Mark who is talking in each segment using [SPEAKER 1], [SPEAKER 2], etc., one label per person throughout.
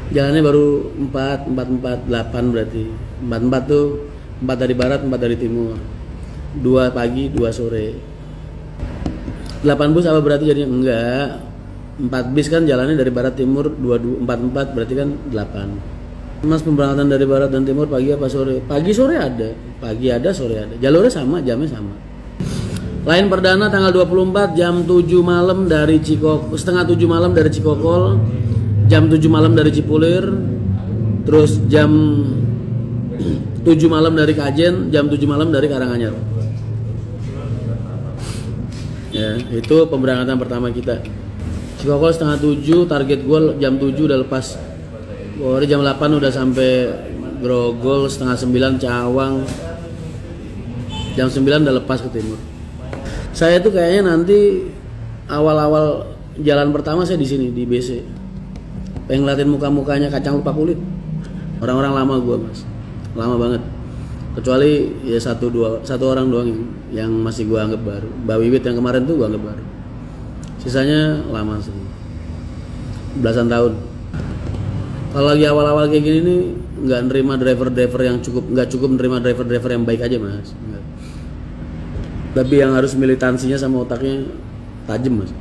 [SPEAKER 1] Jalannya baru 4, 4, 4, 8 berarti. 4, 4 tuh 4 dari barat, 4 dari timur. 2 pagi, 2 sore. 8 bus apa berarti jadinya? Enggak. 4 bis kan jalannya dari barat timur, 4, 4 berarti kan 8. Mas, pemberangkatan dari barat dan timur pagi apa sore? Pagi sore ada. Pagi ada, sore ada. Jalurnya sama, jamnya sama. Line perdana tanggal 24 jam 7 malam dari Cikokol, setengah 7 malam dari Cikokol, jam 7 malam dari Cipulir, terus jam 7 malam dari Kajen, jam 7 malam dari Karanganyar. Ya, itu pemberangkatan pertama kita. Cikokol setengah 7, target gue jam 7 udah lepas. Jam 8 udah sampai Grogol, setengah 9 Cawang. Jam 9 udah lepas ke timur. Saya tuh kayaknya nanti awal-awal jalan pertama saya di sini di BC. Pengen ngeliatin muka-mukanya kacang lupa kulit. Orang-orang lama gua, Mas. Lama banget. Kecuali ya satu orang doang yang masih gua anggap baru. Mbak Wiwit yang kemarin tuh gua anggap baru. Sisanya lama sih. Belasan tahun. Kalau lagi awal-awal kayak gini nih nggak nerima driver-driver yang nggak cukup nerima driver-driver yang baik aja, Mas. Enggak. Tapi yang harus militansinya sama otaknya tajam, Mas.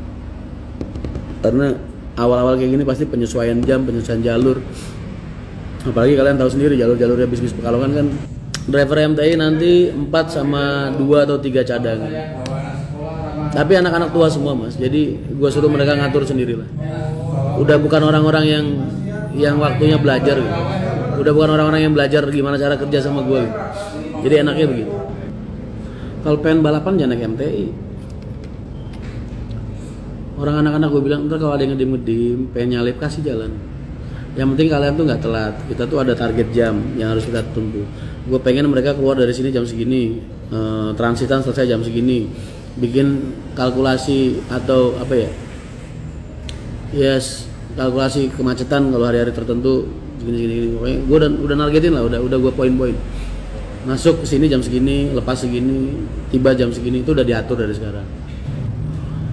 [SPEAKER 1] Karena awal-awal kayak gini pasti penyesuaian jam, penyesuaian jalur. Apalagi kalian tahu sendiri jalur-jalurnya bis-bis Pekalongan kan driver MTI nanti 4 sama 2 atau 3 cadangan. Tapi anak-anak tua semua, Mas. Jadi gua suruh mereka ngatur sendiri lah. Udah bukan orang-orang yang waktunya belajar gitu. Udah bukan orang-orang yang belajar gimana cara kerja sama gue gitu. Jadi enaknya begitu. Kalau pengen balapan jangan naik MTI. Orang anak-anak gue bilang ntar kalau ada yang ngedim-ngedim pengen nyalip kasih jalan. Yang penting kalian tuh nggak telat. Kita tuh ada target jam yang harus kita tempuh. Gue pengen mereka keluar dari sini jam segini, transitan selesai jam segini, bikin kalkulasi atau apa ya? Yes, kalkulasi kemacetan kalau hari-hari tertentu gini. Pokoknya gue udah nargetin lah, udah gue poin-poin. Masuk ke sini jam segini, lepas segini, tiba jam segini, itu udah diatur dari sekarang.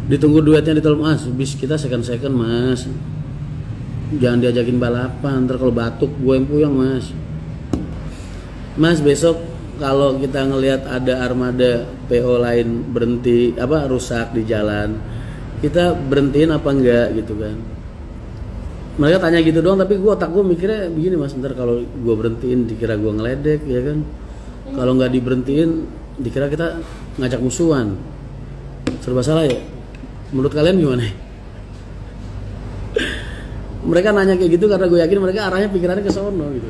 [SPEAKER 1] Ditunggu duetnya di tol, Mas. Bis kita second Mas. Jangan diajakin balapan, ntar kalau batuk gue yang puyeng, Mas. Mas, besok kalau kita ngelihat ada armada PO lain berhenti rusak di jalan, kita berhentiin apa enggak gitu kan. Mereka tanya gitu doang, tapi otak gue mikirnya begini, Mas, ntar kalau gue berhentiin dikira gue ngeledek ya kan. Kalau nggak diberhentiin dikira kita ngajak musuhan. Serba salah ya. Menurut kalian gimana? Mereka nanya kayak gitu karena gue yakin mereka arahnya pikirannya ke sono gitu.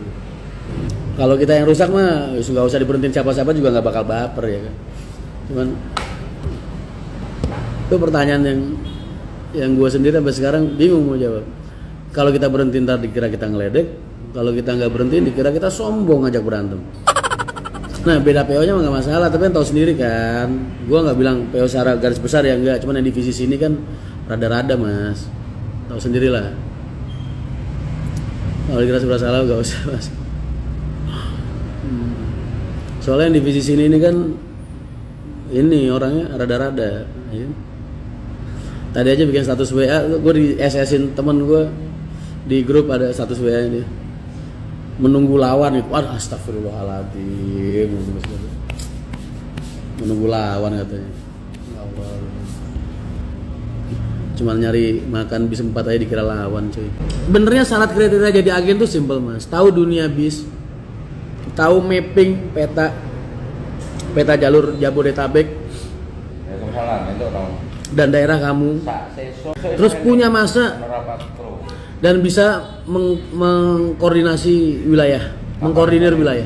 [SPEAKER 1] Kalau kita yang rusak mah nggak usah diberhentiin siapa-siapa juga nggak bakal baper ya kan. Cuman itu pertanyaan yang gue sendiri sampai sekarang bingung mau jawab. Kalau kita berhenti ntar dikira kita ngeledek, kalau kita nggak berhenti dikira kita sombong ngajak berantem. Nah, beda PO-nya mah nggak masalah, tapi kan tahu sendiri kan. Gua nggak bilang PO secara garis besar ya enggak, cuman yang divisi sini kan rada-rada, Mas. Tahu sendiri lah. Kalau dikira sebelah salah nggak usah, Mas. Soalnya yang divisi sini ini kan ini orangnya rada-rada, ya. Tadi aja bikin status WA, gue di SS-in temen gue di grup ada status WA ini. Menunggu lawan itu, astagfirullahaladzim. Menunggu lawan katanya. Cuma nyari makan bis 4 aja dikira lawan, cuy. Benernya syarat kriteria jadi agen tuh simple, Mas. Tahu dunia bis, tahu mapping peta jalur Jabodetabek dan daerah kamu, terus punya masa dan bisa mengkoordinasi wilayah, mengkoordinir wilayah.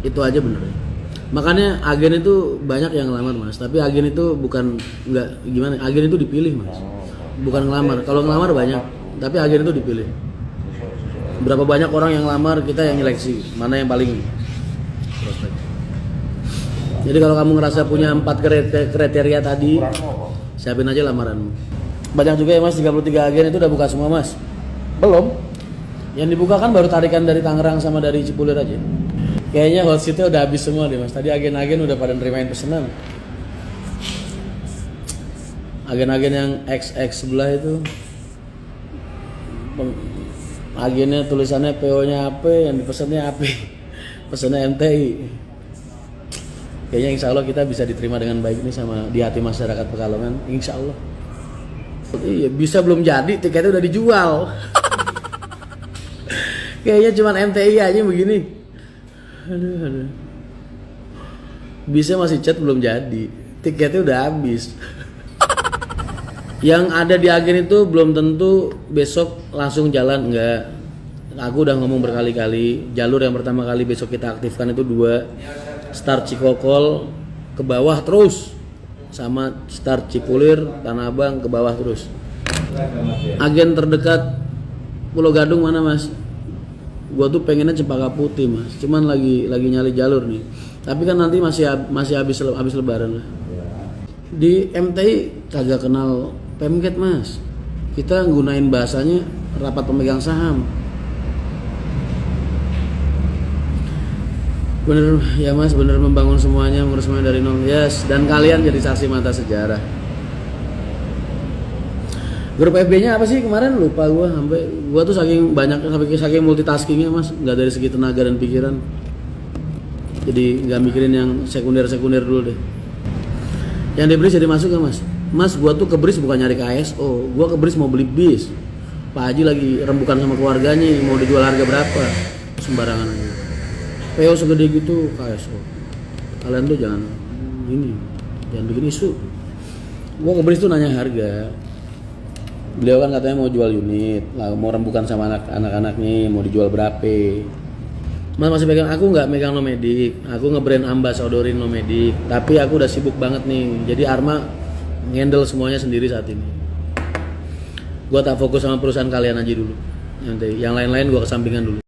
[SPEAKER 1] Itu aja bener. Makanya agen itu banyak yang ngelamar, Mas. Tapi agen itu bukan nggak gimana, agen itu dipilih, Mas. Bukan ngelamar. Kalau ngelamar banyak, tapi agen itu dipilih. Berapa banyak orang yang ngelamar, kita yang nyeleksi mana yang paling prospek. Jadi kalau kamu ngerasa punya 4 kriteria tadi, siapin aja lamaranmu. Banyak juga ya, Mas, 33 agen itu udah buka semua, Mas. Belum. Yang dibuka kan baru tarikan dari Tangerang sama dari Cipulir aja. Kayaknya hot seat-nya udah habis semua deh, Mas. Tadi agen-agen udah pada nerimain pesanan. Agen-agen yang XX sebelah itu agennya tulisannya PO-nya apa, yang dipesannya apa, pesannya MTI. Kayaknya insya Allah kita bisa diterima dengan baik nih sama di hati masyarakat Pekalongan, insya Allah. Iya, bisa belum jadi, tiketnya udah dijual. Kayaknya cuma MTI aja begini. Aduh. Bisa masih chat belum jadi, tiketnya udah habis. Yang ada di agen itu belum tentu besok langsung jalan, enggak. Aku udah ngomong berkali-kali, jalur yang pertama kali besok kita aktifkan itu 2, start Cikokol ke bawah terus, sama start Cipulir Tanah Abang ke bawah terus. Agen terdekat Pulau Gadung mana mas? Gua tuh pengennya Cempaka Putih mas, cuman lagi nyari jalur nih. Tapi kan nanti masih habis lebaran lah. Di MTI kagak kenal Pemket mas, kita gunain bahasanya rapat pemegang saham. Bener ya mas, bener membangun semuanya, ngurus semuanya dari nol. Yes, dan kalian jadi saksi mata sejarah. Grup FB-nya apa sih kemarin, lupa gua tuh saking banyak, saking multitaskingnya mas, nggak dari segi tenaga dan pikiran. Jadi nggak mikirin yang sekunder dulu deh. Yang dibeli jadi masuk gak mas? Mas, gua tuh ke BRIS bukan nyari KSO, gua ke BRIS mau beli bis. Pak Haji lagi rembukan sama keluarganya, mau dijual harga berapa? Sembarangan aja. PO segede gitu KSO. Kalian tuh jangan bikin isu. Gua ke BRIS tuh nanya harga. Beliau kan katanya mau jual unit, lah mau rembukan sama anak-anaknya, mau dijual berapa? Mas masih pegang, aku nggak megang Nomedik, aku nge-brand ambasadorin Nomedik, tapi aku udah sibuk banget nih, jadi Arma ngendel semuanya sendiri saat ini. Gua tak fokus sama perusahaan kalian aja dulu, nanti yang lain-lain gua kesampingan dulu.